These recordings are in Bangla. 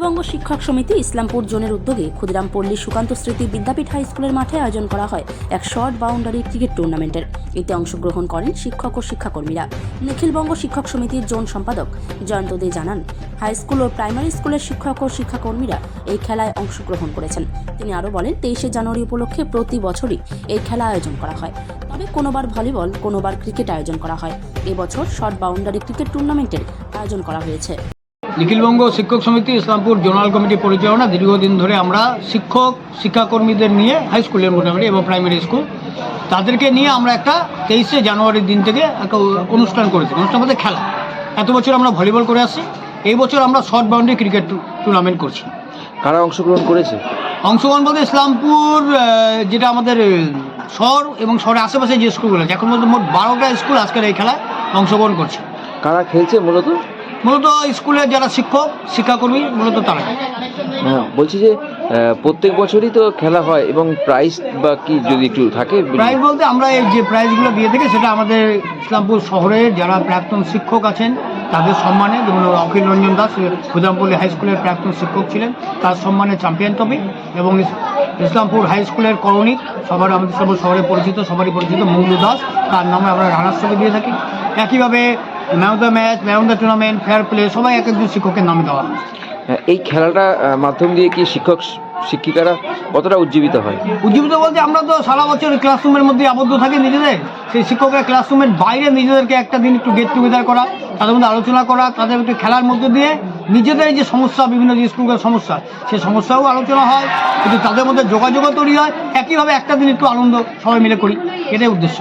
নিখিলবঙ্গ শিক্ষক সমিতি ইসলামপুর জোনের উদ্যোগে ক্ষুদিরামপল্লী সুকান্ত স্মৃতি বিদ্যাপীঠ হাই স্কুলের মাঠে আয়োজন করা হয় এক শর্ট বাউন্ডারি ক্রিকেট টুর্নামেন্টের। এতে অংশগ্রহণ করেন শিক্ষক ও শিক্ষাকর্মীরা। নিখিলবঙ্গ শিক্ষক সমিতির জোন সম্পাদক জয়ন্ত দে জানান, হাই স্কুল ও প্রাইমারি স্কুলের শিক্ষক ও শিক্ষাকর্মীরা এই খেলায় অংশগ্রহণ করেছেন। তিনি আরও বলেন, 23শে জানুয়ারি উপলক্ষে প্রতি বছরই এই খেলা আয়োজন করা হয়, তবে কোনোবার ভলিবল, কোনোবার ক্রিকেট আয়োজন করা হয়। এবছর শর্ট বাউন্ডারি ক্রিকেট টুর্নামেন্টের আয়োজন করা হয়েছে। নিখিলবঙ্গ শিক্ষক সমিতি ইসলামপুর জোনাল কমিটি পরিচালনা দীর্ঘদিন ধরে আমরা শিক্ষক শিক্ষাকর্মীদের নিয়ে হাই স্কুলের মোটামুটি এবং প্রাইমারি স্কুল তাদেরকে নিয়ে আমরা একটা 23শে জানুয়ারির দিন থেকে একটা অনুষ্ঠান করেছি। অনুষ্ঠান বলতে খেলা। এত বছর আমরা ভলিবল করে আসছি, এই বছর আমরা শর্ট বাউন্ডারি ক্রিকেট টুর্নামেন্ট করছি। কারা অংশগ্রহণ করেছে? অংশগ্রহণ বলতে ইসলামপুর যেটা আমাদের শহর এবং শহরের আশেপাশে যে স্কুলগুলো আছে, এখন মধ্যে মোট 12টা স্কুল আজকের এই খেলায় অংশগ্রহণ করছে। কারা খেলছে মূলত? স্কুলের যারা শিক্ষক শিক্ষাকর্মী মূলত তারা। হ্যাঁ, বলছি যে প্রত্যেক বছরই তো খেলা হয় এবং প্রাইজ বা কি যদি একটু থাকে? প্রাইজ বলতে আমরা এই যে প্রাইজগুলো দিয়ে থাকি সেটা আমাদের ইসলামপুর শহরের যারা প্রাক্তন শিক্ষক আছেন তাদের সম্মানে, যেমন অখিল রঞ্জন দাস ক্ষুদিরামপল্লী হাই স্কুলের প্রাক্তন শিক্ষক ছিলেন, তার সম্মানে চ্যাম্পিয়ন ট্রফি, এবং ইসলামপুর হাই স্কুলের করণিক আমাদের সব শহরে পরিচিত, সবারই পরিচিত মৌলু দাস, তার নামে আমরা রানার্স ট্রফি দিয়ে থাকি। একইভাবে man of the match, man of the tournament, fair play সবাই এক একজন শিক্ষকের নামে দেওয়া হয়। এই খেলাটা মাধ্যম দিয়ে কি শিক্ষক শিক্ষিকারা কতটা উজ্জীবিত হয়? উজ্জীবিত বলতে আমরা তো সারা বছর ক্লাসরুমের মধ্যে আবদ্ধ থাকি নিজেদের, সেই শিক্ষকরা ক্লাসরুমের বাইরে নিজেদেরকে একটা দিন একটু গেট টুগেদার করা, তাদের মধ্যে আলোচনা করা, তাদের একটু খেলার মধ্যে দিয়ে নিজেদের যে সমস্যা, বিভিন্ন যে স্কুলের সমস্যা, সেই সমস্যাও আলোচনা হয়, কিন্তু তাদের মধ্যে যোগাযোগও তৈরি হয়। একইভাবে একটা দিন একটু আনন্দ সবাই মিলে করি, এটাই উদ্দেশ্য।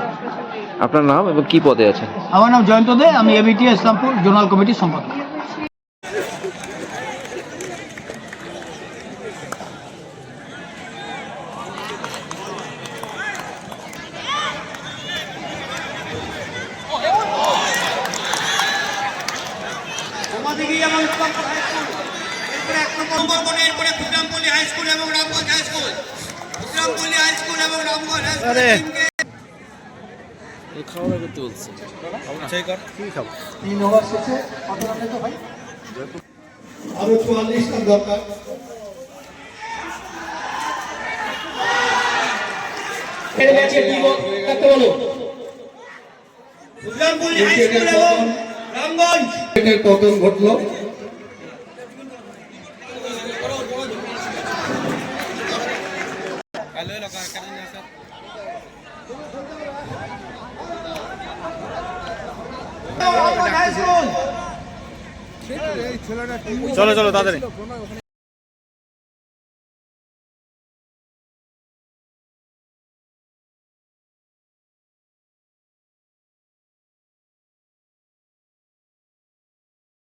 আপনার নাম এবং কি পদে আছেন? আমার নাম জয়ন্ত দে, আমি এবিটি ইসলামপুর জোনাল কমিটির সম্পাদক। ক্ষুদিরামপল্লী হাই স্কুল এবং Ramganj high school, Khudirampalli high school এবং রামগঞ্জ হাই স্কুল। খাওয়া করতে বলছে আরো 44 রান দরকার। ক্ষুদিরামপল্লী হাই স্কুল এবং রামগঞ্জ পতন ঘটলো। চলো চলো তাড়াতাড়ি।